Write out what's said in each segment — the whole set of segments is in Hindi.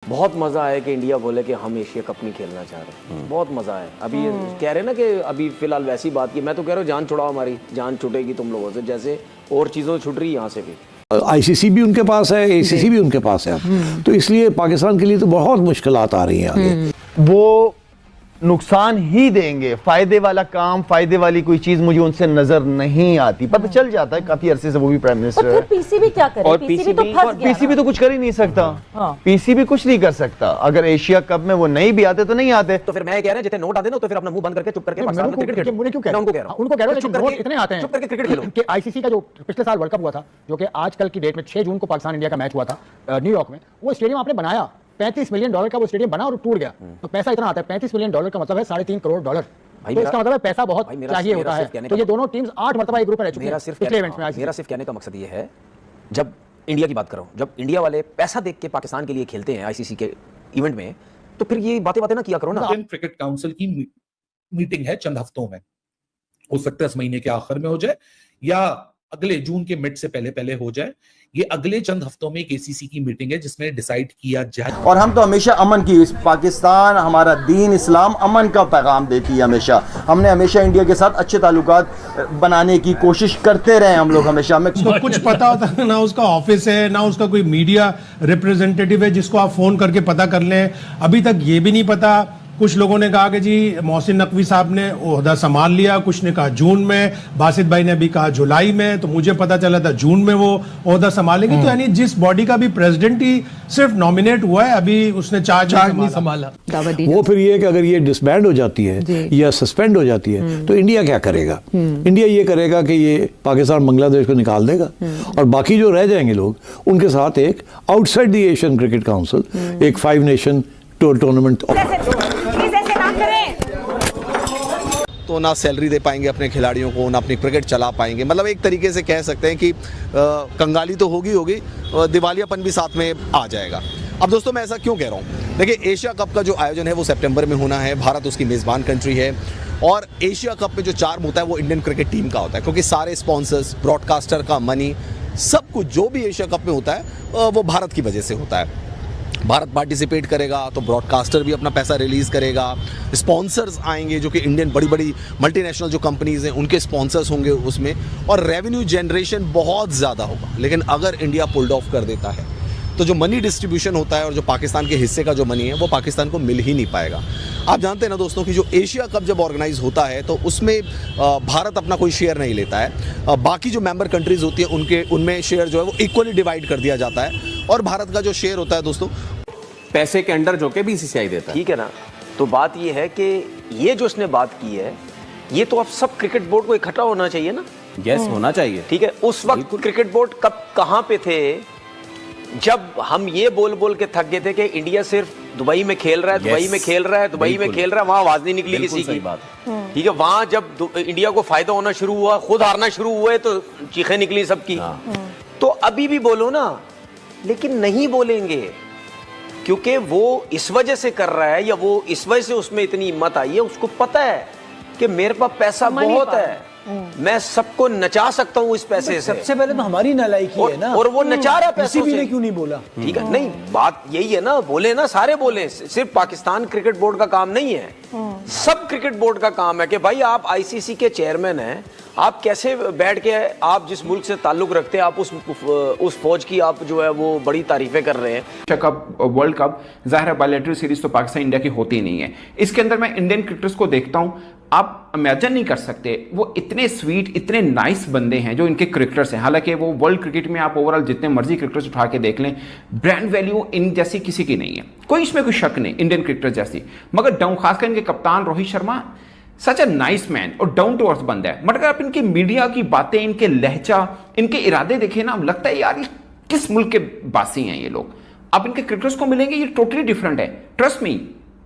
बहुत मज़ा आया कि इंडिया बोले कि हम एशिया कप नहीं खेलना चाह रहे। बहुत मज़ा आया। अभी कह रहे हैं ना कि अभी फिलहाल वैसी बात की, मैं तो कह रहा हूँ जान छुड़ाओ, हमारी जान छुटेगी तुम लोगों से, जैसे और चीज़ों से छुट रही है यहाँ से भी। आईसीसी भी उनके पास है, एसीसी भी उनके पास है, तो इसलिए पाकिस्तान के लिए तो बहुत मुश्किलात आ रही हैं आगे। वो नुकसान ही देंगे, फायदे वाला काम, फायदे वाली कोई चीज मुझे उनसे नजर नहीं आती। पता चल जाता है काफी अरसे से वो भी प्राइम मिनिस्टर है। पीसीबी क्या करे? और पीसीबी तो फंस गया। पीसीबी तो कुछ कर ही नहीं सकता। पीसीबी कुछ नहीं कर सकता। अगर एशिया कप में वो नहीं भी आते तो नहीं आते। तो फिर मैं कह रहा हूं जितने नोट आते ना, तो फिर अपना मुंह बंद करके चुप करके पाकिस्तान में क्रिकेट खेलो। मुझे क्यों कह रहा हूं? उनको कह रहा हूं, लेकिन नोट इतने आते हैं चुप करके क्रिकेट खेलो कि आईसीसी का जो पिछले साल वर्ल्ड कप हुआ था, जो कि आजकल की डेट में 6 जून को पाकिस्तान इंडिया का मैच हुआ था न्यूयॉर्क में, वो स्टेडियम आपने बनाया, $35 मिलियन का वो स्टेडियम बना और टूट गया। तो पैसा इतना आता है, $35 मिलियन का मतलब है $3.5 करोड़। तो इसका मतलब है पैसा बहुत चाहिए होता है। तो ये दोनों टीम्स 8 मरतबा एक ग्रुप में रह चुकी हैं पिछले इवेंट्स में। मेरा सिर्फ कहने का मकसद ये है, जब इंडिया की बात कर रहा हूं, जब इंडिया वाले पैसा देख के पाकिस्तान के लिए खेलते हैं आईसीसी के इवेंट में, तो फिर ये बातें ना किया करो ना। इंडियन क्रिकेट काउंसिल की मीटिंग है चंद हफ्तों में, हो सकता है इस महीने के आखिर में हो जाए या अगले जून के मिड से पहले हो जाए। ये अगले चंद हफ्तों में एक एसीसी की मीटिंग है जिसमें डिसाइड किया जाए। और हम तो हमेशा अमन की, पाकिस्तान हमारा दीन इस्लाम अमन का पैगाम देती है हमेशा। हमने हमेशा इंडिया के साथ अच्छे ताल्लुकात बनाने की कोशिश करते रहे हम लोग हमेशा। हमें तो कुछ पता होता ना उसका ऑफिस है, ना उसका कोई मीडिया रिप्रेजेंटेटिव है जिसको आप फोन करके पता कर लें। अभी तक ये भी नहीं पता। कुछ लोगों ने कहा कि जी मोहसिन नकवी साहब ने ओहदा संभाल लिया, कुछ ने कहा जून में, बासित भाई ने भी कहा जुलाई में, तो मुझे पता चला था जून में वो ओहदा संभालेंगे। तो यानी जिस बॉडी का भी प्रेसिडेंट ही सिर्फ नॉमिनेट हुआ है, अभी उसने चार्ज नहीं संभाला। वो फिर ये कि अगर ये डिसबैंड हो जाती है या सस्पेंड हो जाती है तो इंडिया क्या करेगा? इंडिया ये करेगा कि ये पाकिस्तान बांग्लादेश को निकाल देगा और बाकी जो रह जाएंगे लोग उनके साथ एक outside the Asian cricket council एक 5 नेशन टूर्नामेंट। तो ना सैलरी दे पाएंगे अपने खिलाड़ियों को, ना अपनी क्रिकेट चला पाएंगे। मतलब एक तरीके से कह सकते हैं कि कंगाली तो होगी, दिवालियापन भी साथ में आ जाएगा। अब दोस्तों मैं ऐसा क्यों कह रहा हूँ? देखिए, एशिया कप का जो आयोजन है वो सितंबर में होना है। भारत उसकी मेज़बान कंट्री है और एशिया कप में जो चार्म होता है वो इंडियन क्रिकेट टीम का होता है, क्योंकि सारे स्पॉन्सर्स, ब्रॉडकास्टर का मनी, सब कुछ जो भी एशिया कप में होता है वो भारत की वजह से होता है। भारत पार्टिसिपेट करेगा तो ब्रॉडकास्टर भी अपना पैसा रिलीज़ करेगा, स्पॉन्सर्स आएंगे जो कि इंडियन बड़ी बड़ी मल्टीनेशनल जो कंपनीज़ हैं उनके स्पॉन्सर्स होंगे उसमें, और रेवेन्यू जनरेशन बहुत ज़्यादा होगा। लेकिन अगर इंडिया पुल्ड ऑफ कर देता है तो जो मनी डिस्ट्रीब्यूशन होता है और जो पाकिस्तान के हिस्से का जो मनी है वो पाकिस्तान को मिल ही नहीं पाएगा। आप जानते हैं ना दोस्तों कि जो एशिया कप जब ऑर्गेनाइज होता है तो उसमें भारत अपना कोई शेयर नहीं लेता है। बाकी जो मेंबर कंट्रीज़ होती हैं उनमें शेयर जो है वो इक्वली डिवाइड कर दिया जाता है और भारत का जो शेयर होता है दोस्तों पैसे के अंडर जो के बीसीसीआई देता है। ठीक है ना? तो बात ये है कि ये जो उसने बात की है, ये तो अब सब क्रिकेट बोर्ड को इकट्ठा होना चाहिए ना। यस, होना चाहिए। ठीक है, उस वक्त क्रिकेट बोर्ड कब कहां पे थे जब हम ये बोल बोल के थक गए थे कि इंडिया सिर्फ दुबई में खेल रहा है, दुबई में खेल रहा है, दुबई में खेल रहा है, वहां आवाज नहीं निकली किसी की। ठीक है, वहां जब इंडिया को फायदा होना शुरू हुआ, खुद हारना शुरू हुए तो चीखें निकली सबकी। तो अभी भी बोलो ना, लेकिन नहीं बोलेंगे क्योंकि वो इस वजह से कर रहा है या वो इस वजह से उसमें इतनी हिम्मत आई है, उसको पता है कि मेरे पास पैसा बहुत है, मैं सबको नचा सकता हूँ इस पैसे से। सबसे पहले तो हमारी नालायकी है ना, और वो नचा रहा पैसों से। क्यों नहीं बोला? ठीक है, नहीं बात यही है ना, बोले ना, सारे बोले, सिर्फ पाकिस्तान क्रिकेट बोर्ड का काम नहीं है, सब क्रिकेट बोर्ड का काम है कि भाई आप आईसीसी के चेयरमैन हैं, आप कैसे बैठ के आप जिस मुल्क से ताल्लुक रखते हैं आप उस फौज की आप जो है वो बड़ी तारीफें कर रहे हैं। कप वर्ल्ड कप ज़ाहिर बायलैटरल सीरीज तो पाकिस्तान इंडिया की होती नहीं है। इसके अंदर मैं इंडियन क्रिकेटर्स को देखता हूं, आप इमेजिन नहीं कर सकते वो इतने स्वीट, इतने नाइस बंदे हैं जो इनके क्रिकेटर्स हैं। हालांकि वो वर्ल्ड क्रिकेट में आप ओवरऑल जितने मर्जी क्रिकेटर्स उठा के देख लें, ब्रांड वैल्यू इन जैसी किसी की नहीं है, कोई इसमें कोई शक नहीं इंडियन क्रिकेटर्स जैसी। मगर खासकर इनके कप्तान रोहित शर्मा सच अ नाइस मैन और डाउन टू अर्थ बंदा है। मगर आप इनकी मीडिया की बातें, इनके लहजा, इनके इरादे देखें ना, लगता है यार ये किस मुल्क के बासी हैं ये लोग। आप इनके क्रिकेटर्स को मिलेंगे, ये टोटली डिफरेंट है। Trust me,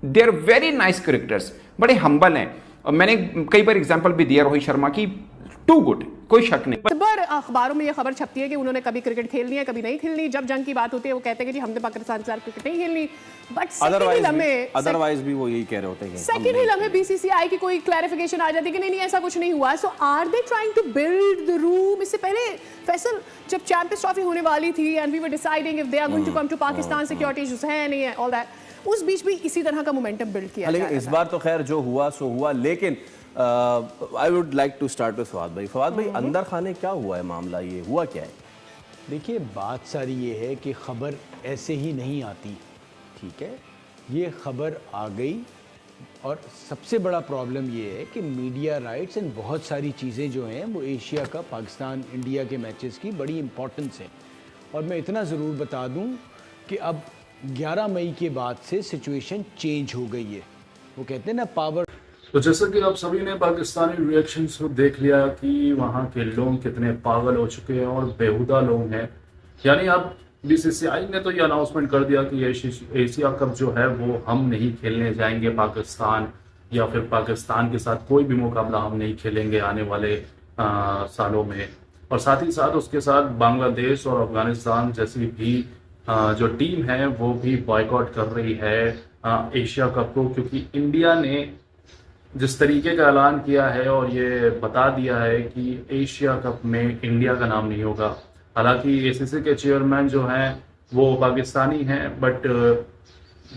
they are very nice cricketers, बड़े हम्बल हैं। और मैंने कई बार एग्जांपल भी दिया रोहित शर्मा की, टू गुड, कोई शक नहीं। पर अखबारों में ये खबर छपती है कि उन्होंने कभी क्रिकेट खेलनी है, कभी नहीं खेलनी। जब जंग की बात होती है वो कहते हैं कि जी हमने पाकिस्तान के साथ क्रिकेट नहीं खेलनी। बट अदरवाइज भी वो यही कह रहे होते हैं। सेकंड ही लम्हे बीसीसीआई की कोई क्लैरिफिकेशन आ जाती है कि नहीं ऐसा कुछ नहीं हुआ। So are they trying to build the room? इससे पहले फैसल जब चैंपियंस ट्रॉफी होने वाली थी and we were deciding if they are going to come to Pakistan, security issues है नहीं है, ऑल दैट, उस बीच भी इसी तरह का मोमेंटम बिल्ड किया। लेकिन इस बार तो खैर जो हुआ सो हुआ। लेकिन I would like to start with Fawad भाई। फवाद भाई, अंदर खाने क्या हुआ है मामला, ये हुआ क्या है? देखिए, बात सारी ये है कि खबर ऐसे ही नहीं आती, ठीक है, ये खबर आ गई। और सबसे बड़ा प्रॉब्लम ये है कि मीडिया राइट्स एंड बहुत सारी चीज़ें जो हैं वो एशिया का, पाकिस्तान इंडिया के मैचेस की बड़ी इंपॉर्टेंस है। और मैं इतना ज़रूर बता दूं कि अब 11 मई के बाद से सिचुएशन चेंज हो गई है। वो कहते हैं ना, पावर। तो जैसा कि आप सभी ने पाकिस्तानी रिएक्शंस को देख लिया कि वहाँ के लोग कितने पागल हो चुके हैं और बेहुदा लोग हैं। यानी अब बीसीसीआई ने तो ये अनाउंसमेंट कर दिया कि एशिया कप जो है वो हम नहीं खेलने जाएंगे पाकिस्तान, या फिर पाकिस्तान के साथ कोई भी मुकाबला हम नहीं खेलेंगे आने वाले सालों में। और साथ ही साथ उसके साथ बांग्लादेश और अफगानिस्तान जैसी भी जो टीम है वो भी बॉयकॉट कर रही है एशिया कप को, क्योंकि इंडिया ने जिस तरीके का ऐलान किया है और ये बता दिया है कि एशिया कप में इंडिया का नाम नहीं होगा। हालांकि एसीसी के चेयरमैन जो हैं वो पाकिस्तानी हैं, बट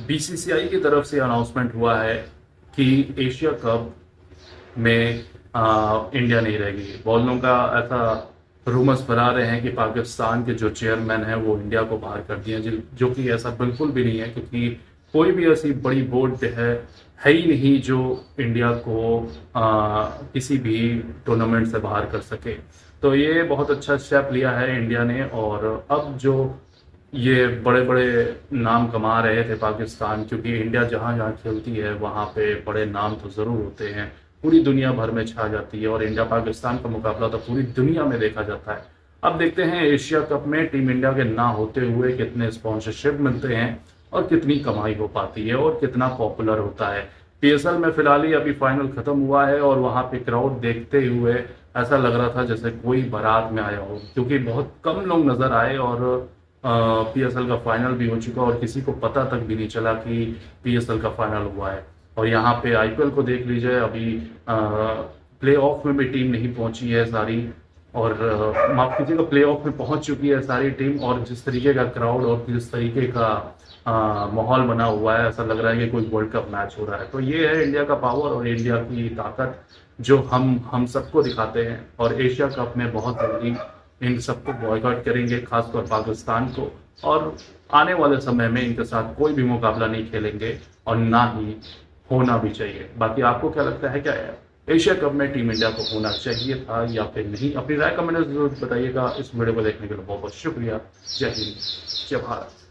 बीसीसीआई की तरफ से अनाउंसमेंट हुआ है कि एशिया कप में इंडिया नहीं रहेगी। बॉलों का ऐसा रूमर्स फैला रहे हैं कि पाकिस्तान के जो चेयरमैन हैं वो इंडिया को बाहर कर दिए, जो कि ऐसा बिल्कुल भी नहीं है, क्योंकि कोई भी ऐसी बड़ी बोर्ड है ही नहीं जो इंडिया को किसी भी टूर्नामेंट से बाहर कर सके। तो ये बहुत अच्छा स्टेप लिया है इंडिया ने। और अब जो ये बड़े बड़े नाम कमा रहे थे पाकिस्तान, क्योंकि इंडिया जहाँ जहाँ खेलती है वहाँ पे बड़े नाम तो ज़रूर होते हैं, पूरी दुनिया भर में छा जाती है और इंडिया पाकिस्तान का मुकाबला तो पूरी दुनिया में देखा जाता है। अब देखते हैं एशिया कप में टीम इंडिया के ना होते हुए कितने स्पॉन्सरशिप मिलते हैं और कितनी कमाई हो पाती है और कितना पॉपुलर होता है। पीएसएल में फिलहाल ही अभी फाइनल खत्म हुआ है और वहाँ पे क्राउड देखते हुए ऐसा लग रहा था जैसे कोई बारात में आया हो, क्योंकि बहुत कम लोग नजर आए और पीएसएल का फाइनल भी हो चुका और किसी को पता तक भी नहीं चला कि पीएसएल का फाइनल हुआ है। और यहाँ पे आईपीएल को देख लीजिए, अभी प्ले ऑफ में भी टीम नहीं पहुंची है सारी, और माफ कीजिएगा प्ले ऑफ में पहुंच चुकी है सारी टीम। और जिस तरीके का क्राउड और जिस तरीके का माहौल बना हुआ है, ऐसा लग रहा है कि कोई वर्ल्ड कप मैच हो रहा है। तो ये है इंडिया का पावर और इंडिया की ताकत जो हम सबको दिखाते हैं। और एशिया कप में बहुत जल्दी इन सबको बॉयकॉट करेंगे, खासतौर पाकिस्तान को, और आने वाले समय में इनके साथ कोई भी मुकाबला नहीं खेलेंगे और ना ही होना भी चाहिए। बाकी आपको क्या लगता है, क्या है एशिया कप में टीम इंडिया को होना चाहिए था या फिर नहीं? अपनी राय कमेंट में जरूर बताइएगा। इस वीडियो को देखने के लिए बहुत बहुत शुक्रिया। जय हिंद, जय भारत।